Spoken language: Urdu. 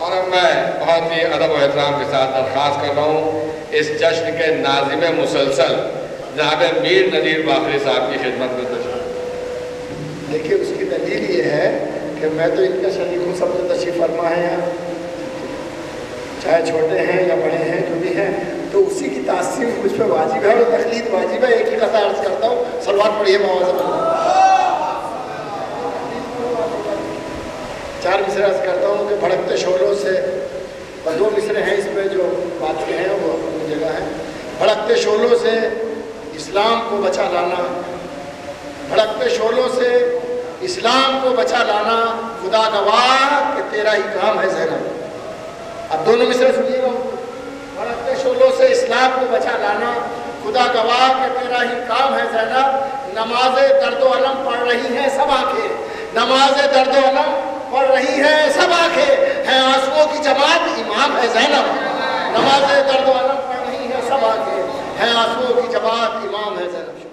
اور اب میں بہت ہی ادب و احترام کے ساتھ درخواست کر رہا ہوں اس جشن کے ناظم مسلسل جناب میر نذیر باقری صاحب کی خدمت میں تشریف۔ دیکھیے اس کی دلیل یہ ہے کہ میں تو ان کا شریک ہوں، سب سے تشریف فرما ہے یہاں، چاہے چھوٹے ہیں یا بڑے ہیں جو بھی ہیں، تو اسی کی تاثیر مجھ پہ واجب ہے اور تقلید واجب ہے۔ ایک ہی قطع عرض کرتا ہوں، صلوات پڑھیے موازن۔ 4 مصرے عرض کرتا ہوں کہ بھڑکتے شعلوں سے، اور 2 مصرے ہیں اس پہ جو بات کے ہیں وہ اپنی جگہ ہے۔ بھڑکتے شعلوں سے اسلام کو بچا لانا، بھڑکتے شعلوں سے اسلام کو بچا لانا، خدا گواہ کہ تیرا ہی کام ہے زینب۔ اب دونوں مصرے سنیے گا۔ بھڑکتے شعلوں سے اسلام کو بچا لانا، خدا گواہ کہ تیرا ہی کام ہے زینب۔ نماز درد و علم پڑھ رہی ہیں سب آنکھیں، نماز درد و علم پڑھ رہی ہیں سب آنکھیں، ہے آنسوؤں کی جماعت امام ہے زینب۔ نماز درد و علم پڑھ رہی ہیں سب آنکھیں، ہے آنسوؤں کی جماعت امام ہے زینب۔